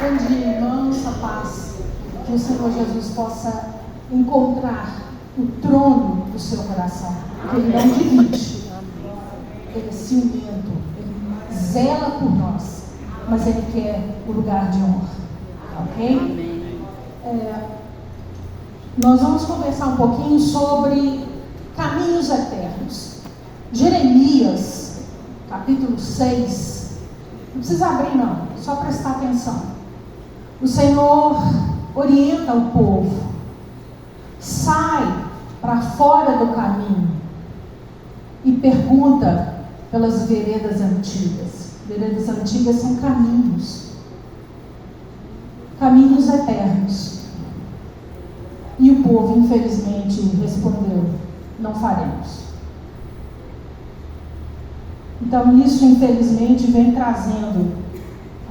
Bom dia, irmãos, a paz. Que o Senhor Jesus possa encontrar o trono do seu coração. Que Ele não divide. Ele é ciumento. Ele zela por nós. Mas Ele quer o lugar de honra. Ok? Nós vamos conversar um pouquinho sobre caminhos eternos. Jeremias, capítulo 6. Não precisa abrir não, só prestar atenção. O Senhor orienta o povo. Sai para fora do caminho e pergunta pelas veredas antigas. Veredas antigas são caminhos. Caminhos eternos. E o povo, infelizmente, respondeu: não faremos. Então, isso, infelizmente, vem trazendo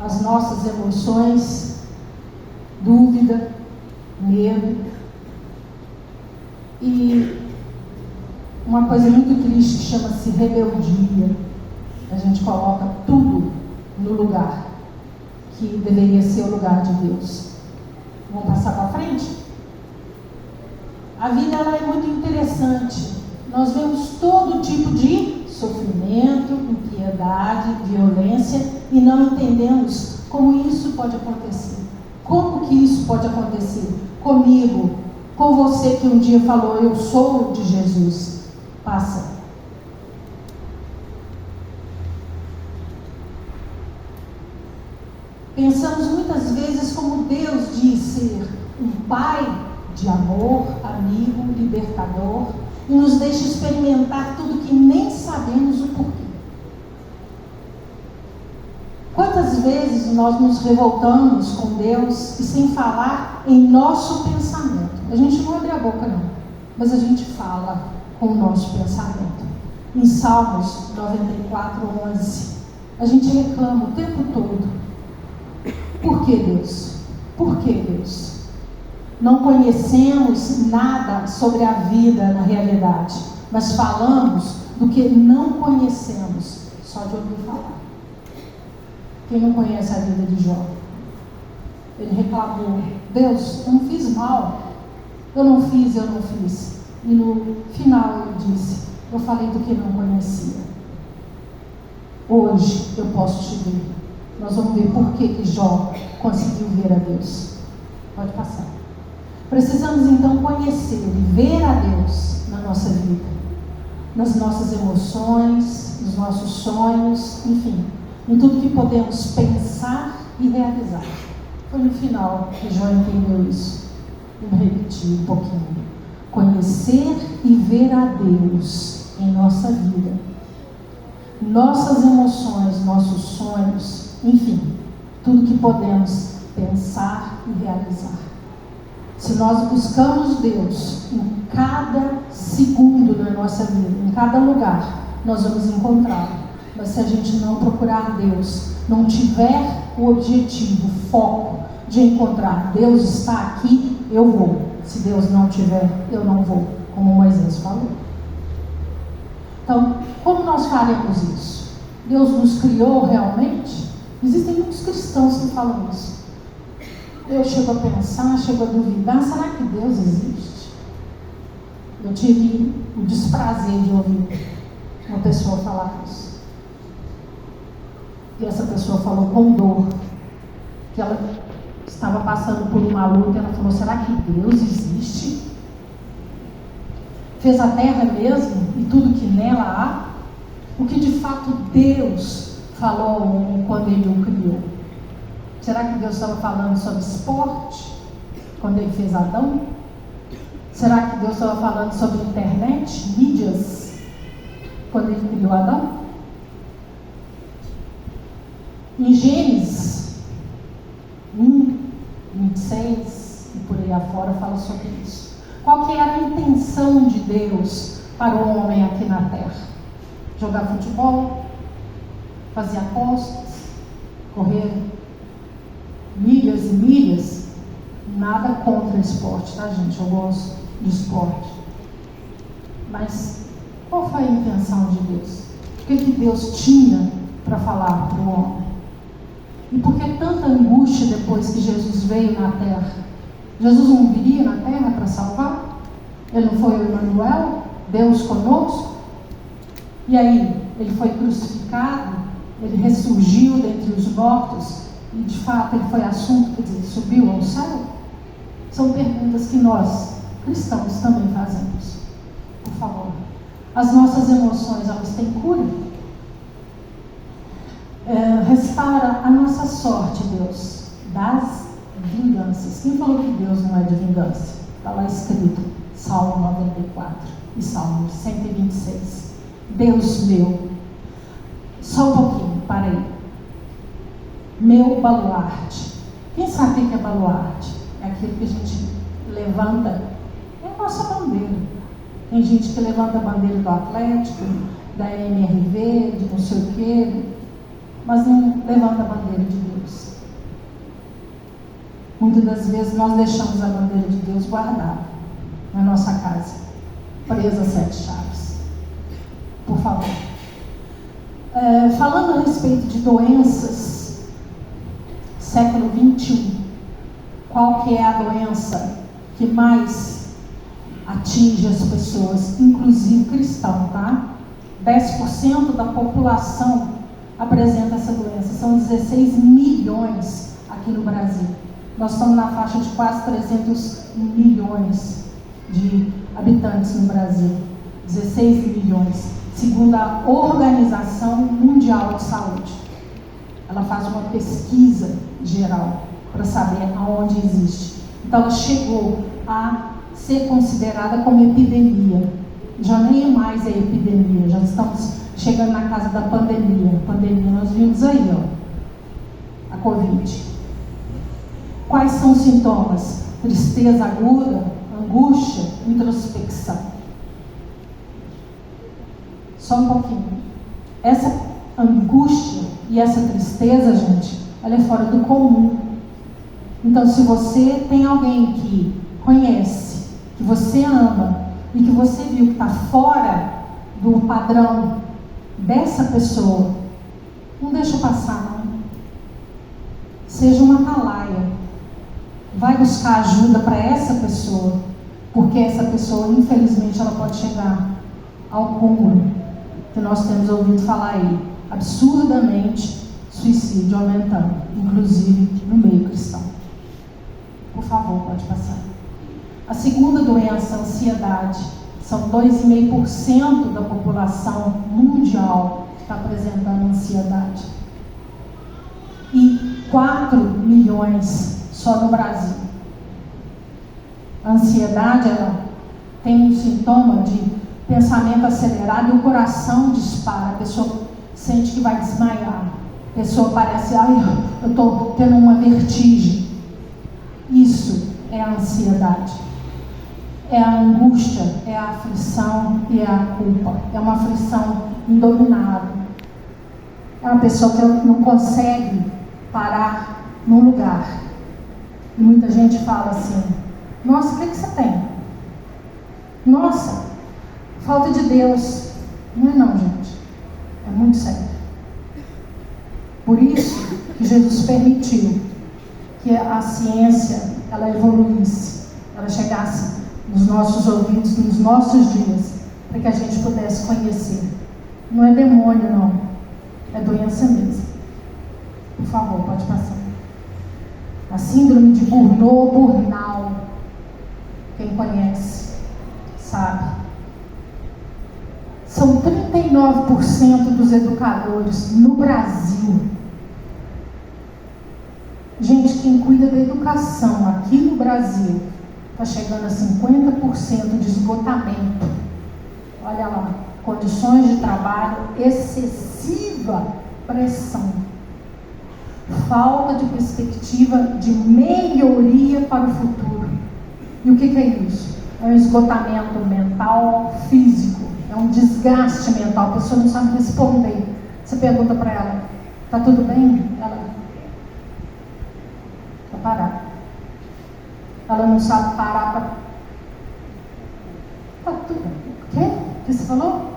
as nossas emoções, dúvida, medo. E uma coisa muito triste que chama-se rebeldia. A gente coloca tudo no lugar que deveria ser o lugar de Deus. Vamos passar para frente? A vida ela é muito interessante. Nós vemos todo tipo de sofrimento, impiedade, violência e não entendemos como isso pode acontecer. Como que isso pode acontecer comigo, com você que um dia falou: eu sou de Jesus. Passa. Pensamos muitas vezes como Deus diz ser um pai de amor, amigo, libertador, e nos deixa experimentar tudo que nem sabemos o porquê. Quantas vezes nós nos revoltamos com Deus e sem falar em nosso pensamento? A gente não abre a boca não, mas a gente fala com o nosso pensamento. Em Salmos 94:11, a gente reclama o tempo todo: por que Deus? Por que Deus? Não conhecemos nada sobre a vida na realidade, mas falamos do que não conhecemos, só de ouvir falar. Quem não conhece a vida de Jó? Ele reclamou: Deus, eu não fiz mal, eu não fiz. E no final ele disse: eu falei do que não conhecia. Hoje eu posso te ver. Nós vamos ver por que Jó conseguiu ver a Deus. Pode passar. Precisamos então conhecer e ver a Deus na nossa vida, nas nossas emoções, nos nossos sonhos, enfim, em tudo que podemos pensar e realizar. Foi no final que Jó entendeu isso. Vou repetir um pouquinho. Conhecer e ver a Deus em nossa vida, nossas emoções, nossos sonhos, enfim, tudo que podemos pensar e realizar. Se nós buscamos Deus em cada segundo da nossa vida, em cada lugar, nós vamos encontrá-lo. Mas se a gente não procurar Deus, não tiver o objetivo, o foco de encontrar Deus está aqui, eu vou. Se Deus não tiver, eu não vou, como Moisés falou. Então, como nós faremos isso? Deus nos criou realmente? Existem muitos cristãos que falam isso. Eu chego a pensar, chego a duvidar: será que Deus existe? Eu tive o desprazer de ouvir uma pessoa falar isso. E essa pessoa falou com dor, que ela estava passando por uma luta. Ela falou: será que Deus existe? Fez a terra mesmo e tudo que nela há? O que de fato Deus falou ao homem quando Ele o criou? Será que Deus estava falando sobre esporte quando Ele fez Adão? Será que Deus estava falando sobre internet, mídias, quando Ele criou Adão? Em Gênesis 1:26 e por aí afora fala sobre isso. Qual que era a intenção de Deus para o homem aqui na terra? Jogar futebol? Fazer apostas? Correr milhas e milhas? Nada contra o esporte, tá, gente? Eu gosto de esporte. Mas qual foi a intenção de Deus? O que Deus tinha para falar para o homem? E por que tanta angústia depois que Jesus veio na terra? Jesus não viria na terra para salvar? Ele não foi o Emmanuel, Deus conosco? E aí, ele foi crucificado, ele ressurgiu dentre os mortos, e de fato ele foi assunto, quer dizer, subiu ao céu? São perguntas que nós, cristãos, também fazemos. Por favor. As nossas emoções, elas têm cura? Restaura a nossa sorte, Deus, das vinganças. Quem falou que Deus não é de vingança? Está lá escrito, Salmo 94 e Salmo 126. Deus meu, só um pouquinho, para aí. Meu baluarte. Quem sabe o que é baluarte? É aquilo que a gente levanta, é a nossa bandeira. Tem gente que levanta a bandeira do Atlético, da MRV, de não sei o quê, mas não levanta a bandeira de Deus. Muitas das vezes nós deixamos a bandeira de Deus guardada na nossa casa, presa a 7 chaves. Por favor. Falando a respeito de doenças, século 21, qual que é a doença que mais atinge as pessoas, inclusive cristão, tá? 10% da população apresenta essa doença, são 16 milhões aqui no Brasil. Nós estamos na faixa de quase 300 milhões de habitantes no Brasil, 16 milhões, segundo a Organização Mundial de Saúde. Ela faz uma pesquisa geral para saber aonde existe. Então ela chegou a ser considerada como epidemia. Já nem é mais a epidemia, já estamos chegando na casa da pandemia. Pandemia nós vimos aí, ó, a Covid. Quais são os sintomas? Tristeza aguda, angústia, introspecção. Só um pouquinho. Essa angústia e essa tristeza, gente, ela é fora do comum. Então, se você tem alguém que conhece, que você ama e que você viu que está fora do padrão dessa pessoa, não deixa passar, não. Seja uma atalaia. Vai buscar ajuda para essa pessoa, porque essa pessoa, infelizmente, ela pode chegar ao cúmulo que nós temos ouvido falar aí, absurdamente, suicídio aumentando, inclusive no meio cristão. Por favor, pode passar. A segunda doença, a ansiedade. São 2,5% da população mundial que está apresentando ansiedade. E 4 milhões só no Brasil. A ansiedade, ela tem um sintoma de pensamento acelerado e o coração dispara. A pessoa sente que vai desmaiar. A pessoa parece, eu estou tendo uma vertigem. Isso é a ansiedade. É a angústia, é a aflição e é a culpa. É uma aflição indominável. É uma pessoa que não consegue parar num lugar. E muita gente fala assim, nossa, o que você tem? Nossa, falta de Deus. Não é não, gente. É muito sério. Por isso que Jesus permitiu que a ciência, ela evoluísse, ela chegasse nos nossos ouvidos, nos nossos dias, para que a gente pudesse conhecer. Não é demônio, não. É doença mesmo. Por favor, pode passar. A síndrome de Burnout, quem conhece, sabe. São 39% dos educadores no Brasil. Gente, quem cuida da educação aqui no Brasil está chegando a 50% de esgotamento. Olha lá, condições de trabalho, excessiva pressão, falta de perspectiva de melhoria para o futuro. E o que é isso? É um esgotamento mental, físico, é um desgaste mental. A pessoa não sabe responder. Você pergunta para ela, está tudo bem? Ela está parada. Ela não sabe parar para... Está tudo bem. O quê? O que você falou?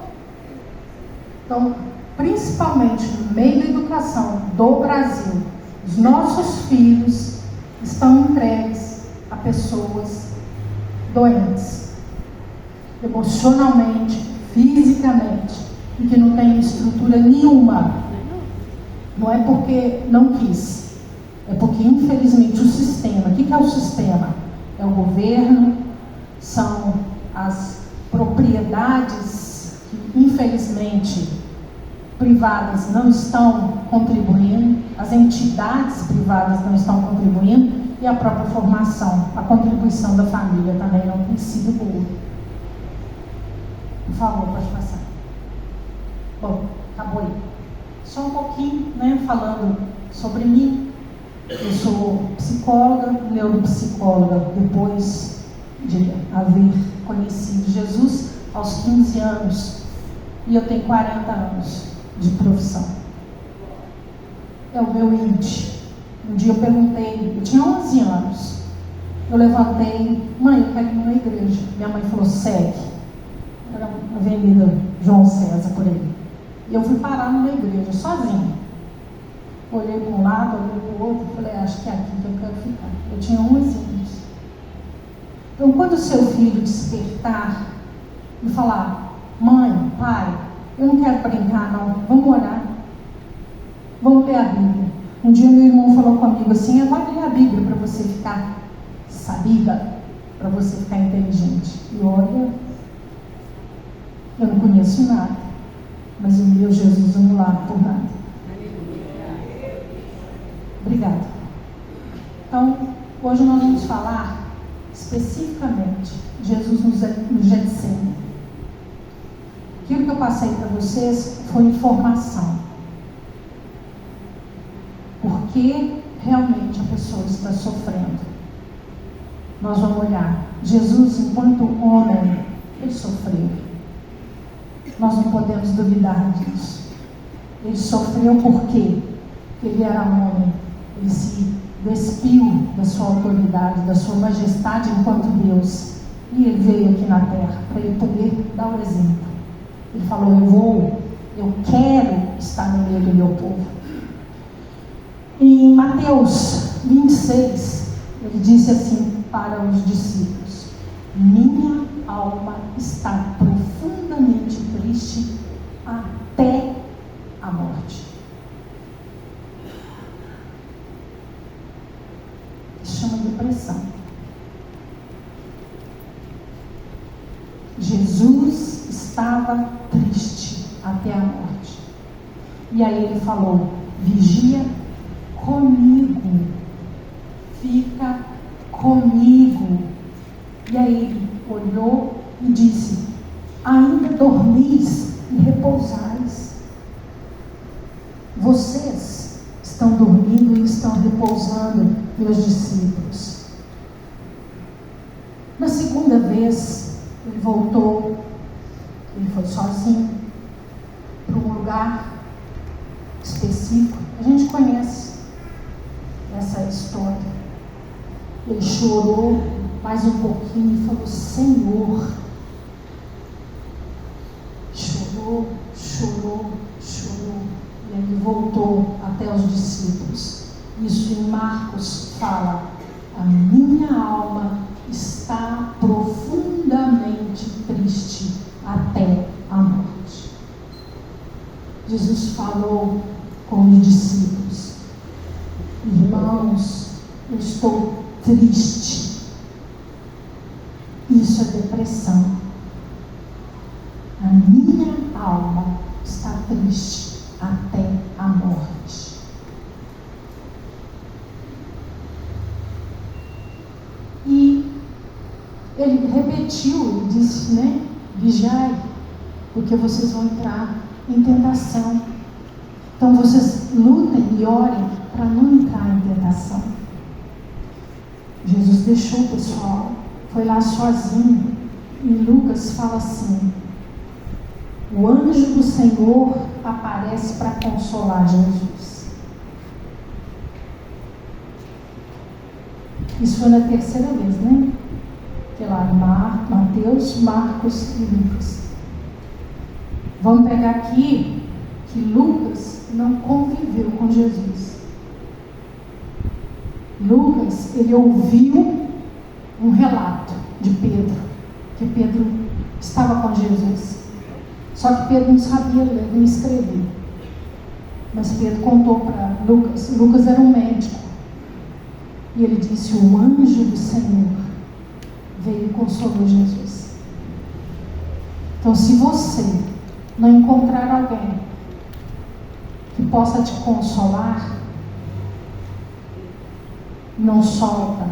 Então, principalmente no meio da educação do Brasil, Os nossos filhos estão entregues a pessoas doentes, emocionalmente, fisicamente, e que não tem estrutura nenhuma. Não é porque não quis, é porque infelizmente o sistema, o que é o sistema? É o governo, são as propriedades que infelizmente privadas não estão contribuindo, as entidades privadas não estão contribuindo, e a própria formação, a contribuição da família também não tem sido boa. Por favor, pode passar. Bom, acabou aí. Só um pouquinho, falando sobre mim. Eu sou psicóloga, neuropsicóloga, depois de haver conhecido Jesus aos 15 anos, e eu tenho 40 anos de profissão. É o meu índice. Um dia eu perguntei, eu tinha 11 anos, eu levantei, mãe, eu quero ir numa igreja. Minha mãe falou, segue. Era uma avenida João César, por aí. E eu fui parar numa igreja, sozinha. Olhei para um lado, olhei para o outro, falei, acho que é aqui que eu quero ficar. Eu tinha 11 anos. Então, quando o seu filho despertar e falar, mãe, pai, eu não quero brincar não, vamos orar, vamos ler a Bíblia. Um dia meu irmão falou comigo assim, vai ler a Bíblia para você ficar sabida, para você ficar inteligente. E olha, eu não conheço nada, mas o meu Jesus não larga por nada. Obrigada. Então, hoje nós vamos falar especificamente Jesus no Getsemane. Aquilo que eu passei para vocês foi informação. Porque realmente a pessoa está sofrendo. Nós vamos olhar. Jesus, enquanto homem, ele sofreu. Nós não podemos duvidar disso. Ele sofreu por quê? Porque ele era homem. Ele se despiu da sua autoridade, da sua majestade enquanto Deus. E ele veio aqui na terra para ele poder dar o exemplo. Ele falou, eu quero estar no meio do meu povo. Em Mateus 26, ele disse assim para os discípulos, minha alma está profundamente triste até a morte. Isso chama depressão. Jesus estava triste até a morte. E aí ele falou, vigia comigo, fica comigo. E aí ele olhou e disse, ainda dormis e repousais. Vocês estão dormindo e estão repousando, meus discípulos. Na segunda vez, ele voltou, ele foi sozinho para um lugar específico. A gente conhece essa história. Ele chorou mais um pouquinho e falou, Senhor. Chorou. E ele voltou até os discípulos. Isso em Marcos fala, a minha alma está profundamente triste até a morte. Jesus falou com os discípulos, irmãos, eu estou triste. Isso é depressão. A minha alma está triste até a morte. E ele repetiu, ele disse, vigiai, porque vocês vão entrar em tentação. Então vocês lutem e orem para não entrar em tentação. Jesus deixou o pessoal, foi lá sozinho. E Lucas fala assim, o anjo do Senhor aparece para consolar Jesus. Isso foi na terceira vez, Que lá Mateus, Marcos e Lucas. Vamos pegar aqui que Lucas não conviveu com Jesus. Lucas, ele ouviu um relato de Pedro, que Pedro estava com Jesus. Só que Pedro não sabia ler nem escrever. Mas Pedro contou para Lucas. Lucas era um médico. E ele disse: o anjo do Senhor veio e consolou Jesus. Então, se você não encontrar alguém que possa te consolar, não solta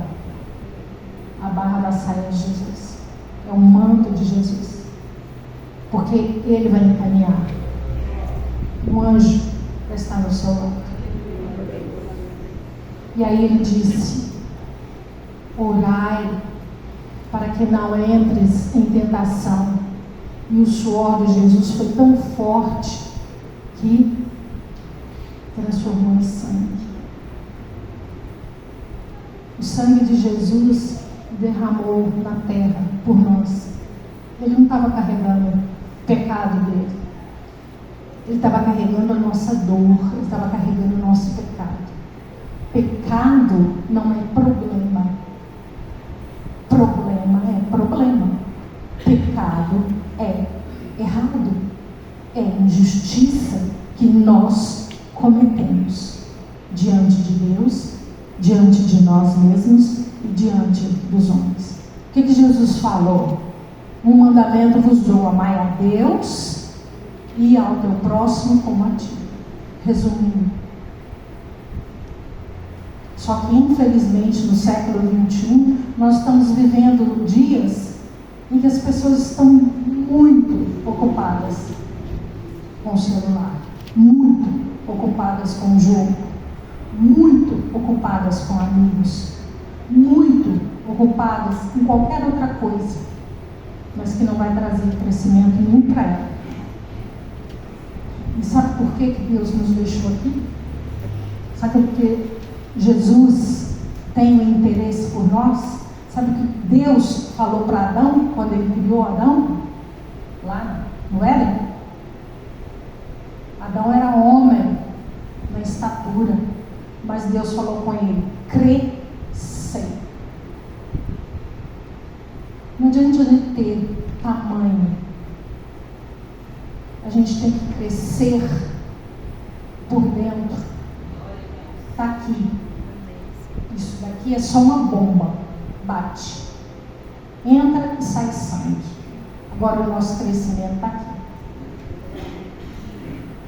a barra da saia de Jesus. É o manto de Jesus. Porque Ele vai encaminhar. O anjo vai estar no seu lado. E aí Ele disse: orai para que não entres em tentação. E o suor de Jesus foi tão forte que transformou em sangue. O sangue de Jesus derramou na terra por nós. Ele não estava carregando o pecado dele. Ele estava carregando a nossa dor. Ele estava carregando o nosso pecado. Pecado não é problema. Problema é problema. Pecado é errado. É injustiça que nós cometemos diante de Deus, diante de nós mesmos e diante dos homens. O que Jesus falou? Um mandamento vos dou: amai a Deus e ao teu próximo como a ti. Resumindo. Só que infelizmente no século XXI nós estamos vivendo dias em que as pessoas estão muito ocupadas com o celular, muito ocupadas com o jogo, muito ocupadas com amigos, muito ocupadas em qualquer outra coisa, mas que não vai trazer crescimento nenhum para ela. E sabe por que Deus nos deixou aqui? Sabe por que Jesus tem um interesse por nós? Sabe o que Deus falou para Adão quando Ele criou Adão? Lá no Éden? Adão era homem na estatura, mas Deus falou com ele: crescei. Não adianta a gente ter tamanho, a gente tem que crescer por dentro. Está aqui. Isso daqui é só uma bomba. Bate. Entra e sai sangue. Agora o nosso crescimento está aqui.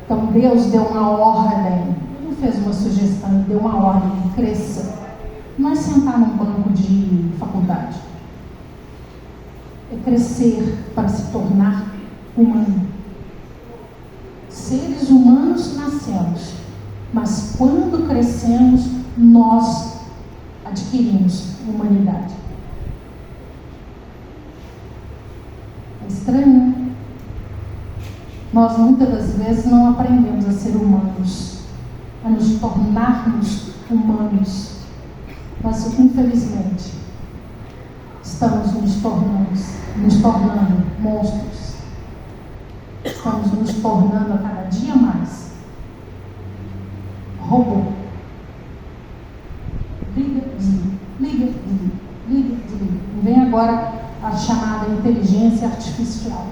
Então Deus deu uma ordem. Não fez uma sugestão, Ele deu uma ordem: cresça. Não é sentar num banco de faculdade. É crescer para se tornar humano. Seres humanos nascemos, mas quando crescemos, nós adquirimos humanidade. É estranho, né? Nós muitas das vezes não aprendemos a ser humanos, a nos tornarmos humanos, mas infelizmente estamos nos tornando monstros. Estamos nos tornando a cada dia mais robô. Liga, desliga, liga, desliga, liga, desliga. E vem agora a chamada inteligência artificial.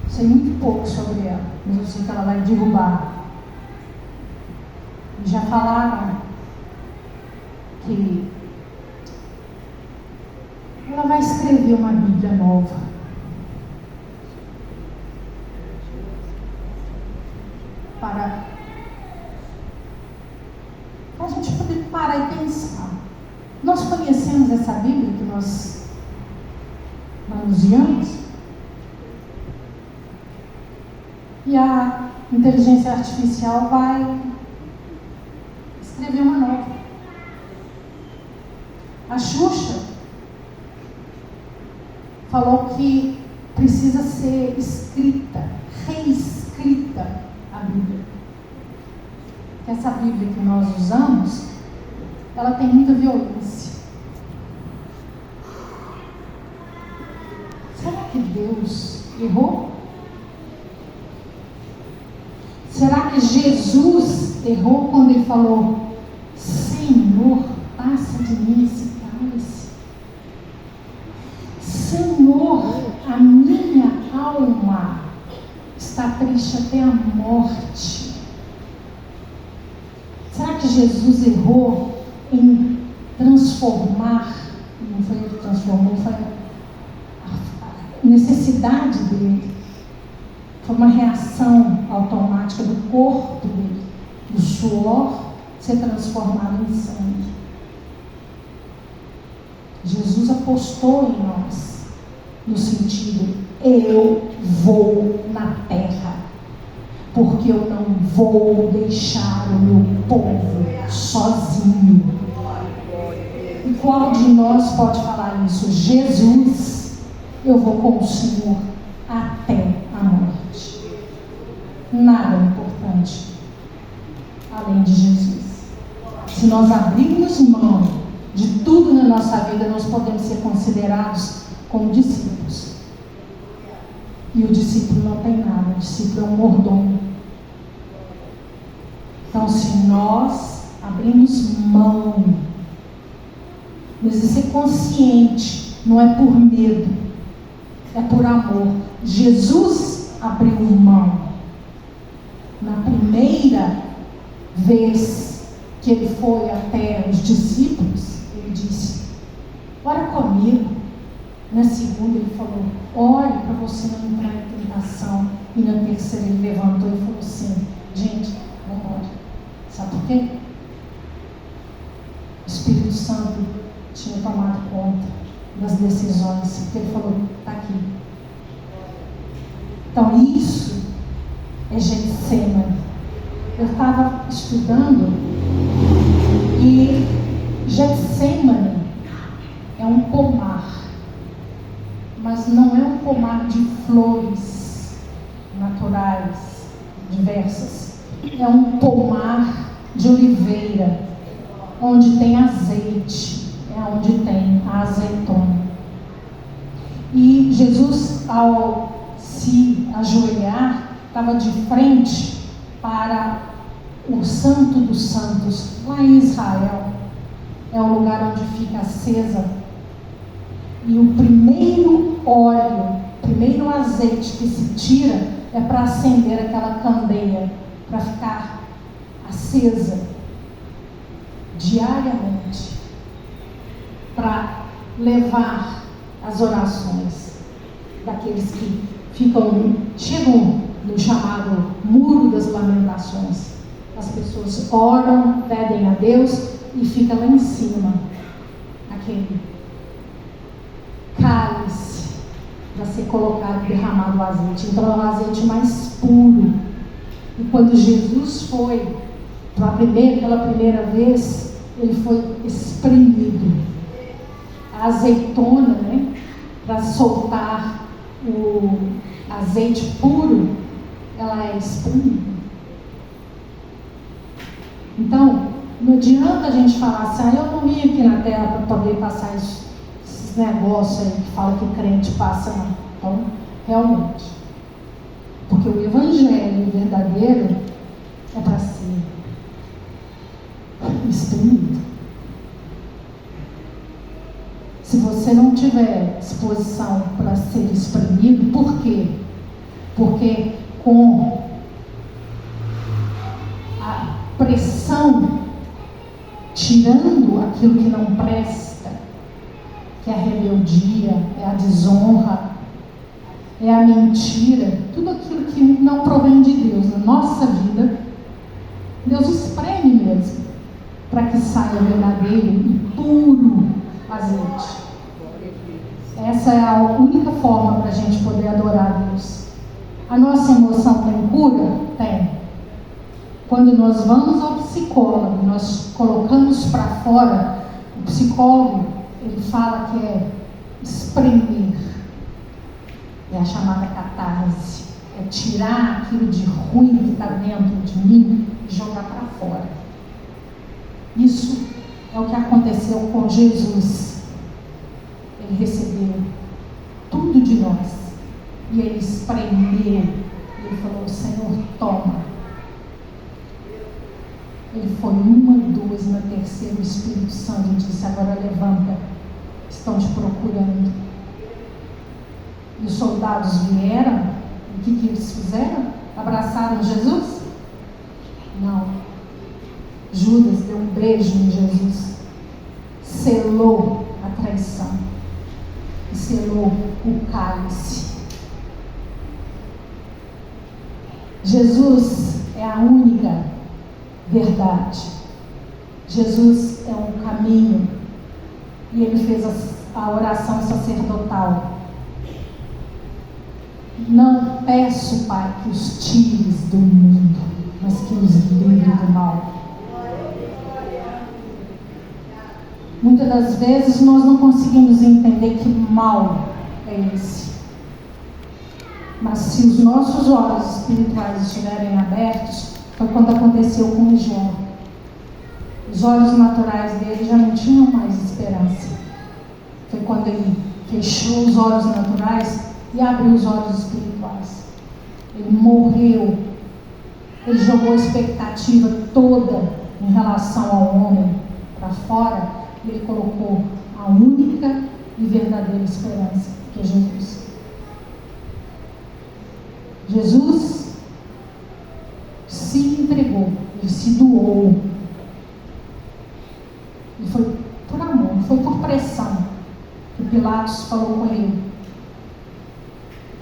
Sei muito pouco sobre ela, mas eu sei que ela vai derrubar. E já falaram que ela vai escrever uma Bíblia nova. Para a gente poder parar e pensar. Nós conhecemos essa Bíblia que nós manuseamos? E a inteligência artificial vai escrever uma nova. A Xuxa falou que precisa ser escrita, reescrita a Bíblia. Que essa Bíblia que nós usamos, ela tem muita violência. Será que Deus errou? Será que Jesus errou quando ele falou: Senhor, passa de mim esse cálice. Senhor, a minha alma está triste até a morte. Será que Jesus errou em transformar? Não foi ele que transformou, foi a necessidade dele. Foi uma reação automática do corpo dele, do suor ser transformado em sangue. Jesus apostou em nós, no sentido: eu vou na terra, porque eu não vou deixar o meu povo sozinho. E qual de nós pode falar isso? Jesus, eu vou com o Senhor até a morte. Nada é importante além de Jesus. Se nós abrirmos mão de tudo na nossa vida, nós podemos ser considerados como discípulos. E o discípulo não tem nada, o discípulo é um mordomo. Então, se nós abrimos mão, mas ser consciente, não é por medo, é por amor. Jesus abriu mão. Na primeira vez que ele foi até os discípulos, ele disse: ora comigo. Na segunda ele falou: ore para você não entrar em tentação. E na terceira ele levantou e falou assim: gente, vamos embora. Sabe por quê? O Espírito Santo tinha tomado conta das decisões, porque ele falou: está aqui. Então isso é Getsemane. Eu estava estudando e Getsemane é um pomar, mas não é um pomar de flores naturais diversas. É um pomar de oliveira, onde tem azeite, é onde tem a azeitona. E Jesus, ao se ajoelhar, estava de frente para o Santo dos Santos, lá em Israel. É o lugar onde fica acesa. E o primeiro óleo, o primeiro azeite que se tira é para acender aquela candeia, para ficar acesa diariamente, para levar as orações daqueles que chegam no chamado Muro das Lamentações. As pessoas oram, pedem a Deus e fica lá em cima aquele cálice para ser colocado, derramado o azeite. Então é o azeite mais puro. E quando Jesus foi pela primeira vez, ele foi espremido. A azeitona, né, para soltar o azeite puro, ela é espremida. Então, não adianta a gente falar assim: eu não vim aqui na terra para poder passar esses negócios aí que fala que crente passa, não. Então, realmente, porque o evangelho verdadeiro é para ser espremido. Se você não tiver disposição para ser espremido, por quê? Porque com a pressão, tirando aquilo que não presta, que é a rebeldia, é a desonra, é a mentira, tudo aquilo que não provém de Deus na nossa vida, Deus espreme mesmo, para que saia verdadeiro e puro azeite. Essa é a única forma para a gente poder adorar a Deus. A nossa emoção tem cura? Tem. Quando nós vamos ao psicólogo, nós colocamos para fora, o psicólogo, ele fala que é espremer. É a chamada catarse. É tirar aquilo de ruim que está dentro de mim e jogar para fora. Isso é o que aconteceu com Jesus. Ele recebeu tudo de nós e ele espremeu. Ele falou: Senhor, toma. Ele foi uma, duas, na terceira o Espírito Santo disse: agora levanta, estão te procurando. E os soldados vieram, e o que eles fizeram? Abraçaram Jesus? Não. Judas deu um beijo em Jesus, selou a traição e selou o cálice. Jesus é a única verdade. Jesus é um caminho. E ele fez a oração sacerdotal. Não peço, Pai, que os tires do mundo, mas que os livre do mal. Muitas das vezes nós não conseguimos entender que mal é esse. Mas se os nossos olhos espirituais estiverem abertos, foi quando aconteceu com Jó. Os olhos naturais dele já não tinham mais esperança. Foi quando ele fechou os olhos naturais e abriu os olhos espirituais. Ele morreu. Ele jogou a expectativa toda em relação ao homem para fora. E ele colocou a única e verdadeira esperança, que é Jesus. Jesus se entregou, ele se doou. Ele foi por amor, não foi por pressão. Que Pilatos falou com ele: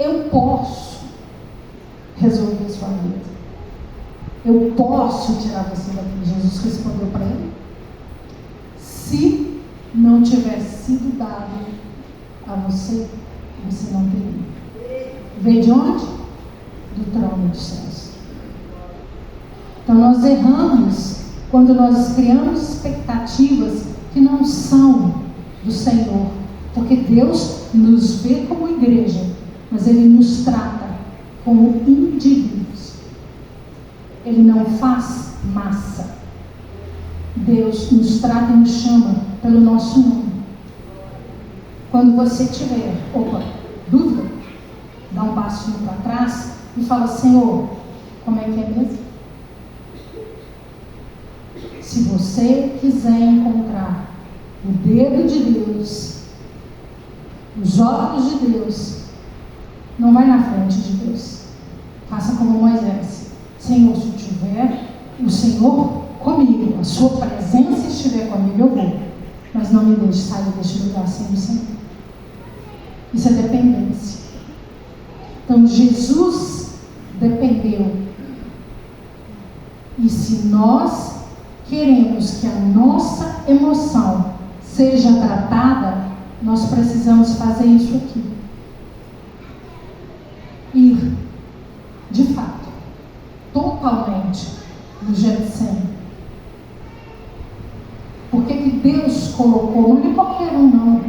eu posso resolver sua vida, eu posso tirar você daqui. Jesus respondeu para ele: se não tivesse sido dado a você, você não teria. Veio de onde? Do trono dos céus. Então nós erramos quando nós criamos expectativas que não são do Senhor, porque Deus nos vê como igreja, mas Ele nos trata como indivíduos. Ele não faz massa. Deus nos trata e nos chama pelo nosso nome. Quando você tiver dúvida, dá um passinho para trás e fala: Senhor, como é que é mesmo? Se você quiser encontrar o dedo de Deus, os olhos de Deus, não vai na frente de Deus. Faça como Moisés: Senhor, se tiver o Senhor comigo, a sua presença estiver comigo, eu vou. Mas não me deixe sair deste lugar sem o Senhor. Isso é dependência. Então Jesus dependeu. E se nós queremos que a nossa emoção seja tratada, nós precisamos fazer isso aqui. Ir, de fato, totalmente no Getsemane. Porque que Deus colocou, não é qualquer um não.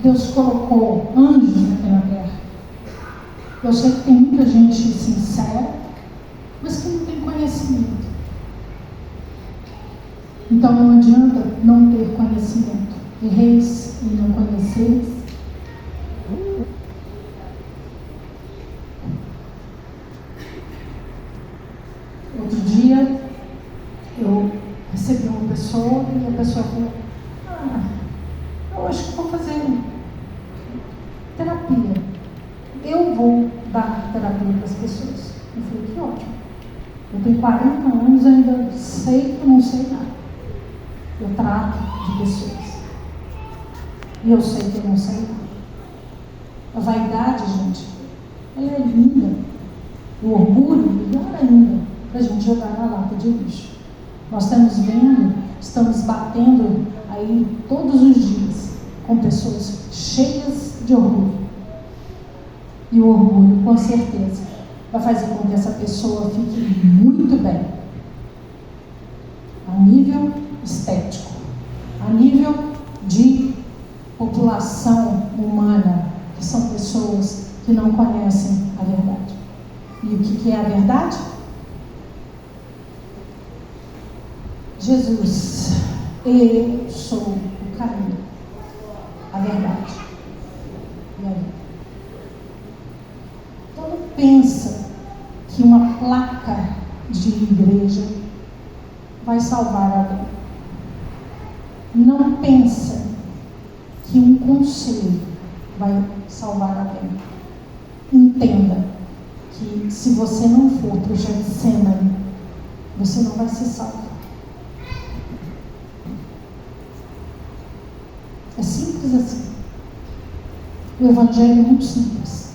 Deus colocou anjos aqui na terra. Eu sei que tem muita gente sincera, mas que não tem conhecimento. Então não adianta não ter conhecimento. Erreis e não conheceis. Outro dia eu recebi uma pessoa e a pessoa falou: eu acho que vou fazer terapia. Eu vou dar terapia para as pessoas. Eu falei: que ótimo. Eu tenho 40 anos e ainda sei que eu não sei nada. Eu trato de pessoas. E eu sei que eu não sei nada. A vaidade, gente, ela é linda. O orgulho, melhor ainda, para a gente jogar na lata de lixo. Nós estamos vendo, estamos batendo aí todos os dias com pessoas cheias de orgulho. E o orgulho, com certeza, vai fazer com que essa pessoa fique muito bem. A nível estético, a nível de população humana, que são pessoas que não conhecem a verdade. E o que é a verdade? Jesus: eu sou o caminho, a verdade e a vida. Então não pensa que uma placa de igreja vai salvar alguém. Não pensa que um conselho vai salvar alguém. Entenda que se você não for para o Getsemane, você não vai ser salvo. É simples assim. O Evangelho é muito simples.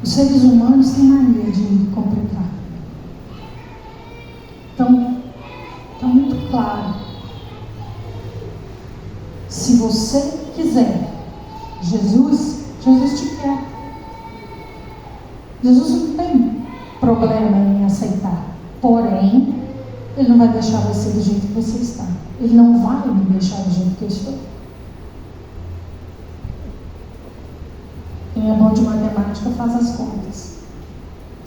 Os seres humanos têm mania de complicar. Então, está muito claro. Se você quiser, Jesus te quer. Jesus não tem problema em aceitar. Porém, Ele não vai deixar você do jeito que você está. Ele não vai me deixar do jeito que eu estou. Quem é bom de matemática faz as contas.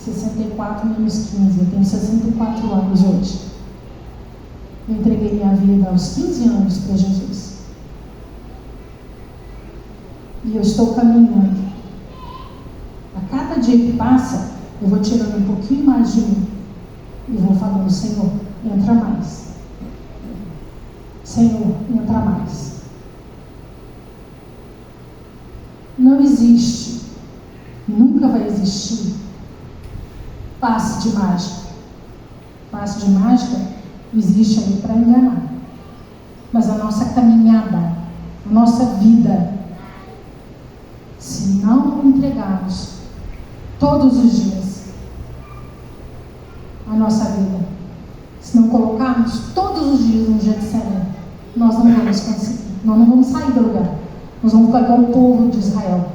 64 menos 15. Eu tenho 64 anos hoje. Eu entreguei minha vida aos 15 anos para Jesus. E eu estou caminhando. A cada dia que passa, eu vou tirando um pouquinho mais de mim. E vou falando, Senhor, entra mais. Senhor, entra mais. Não existe, nunca vai existir passe de mágica. Passe de mágica existe ali para enganar. Mas a nossa caminhada, a nossa vida, se não entregarmos todos os dias a nossa vida, se não colocarmos todos os dias no Getsemane, nós não vamos conseguir. Nós não vamos sair do lugar. Nós vamos pegar o povo de Israel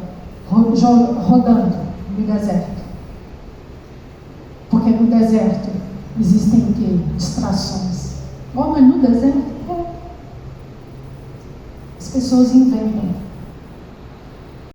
rodando no deserto. Porque no deserto existem o quê? Distrações. Oh, mas no deserto? As pessoas inventam.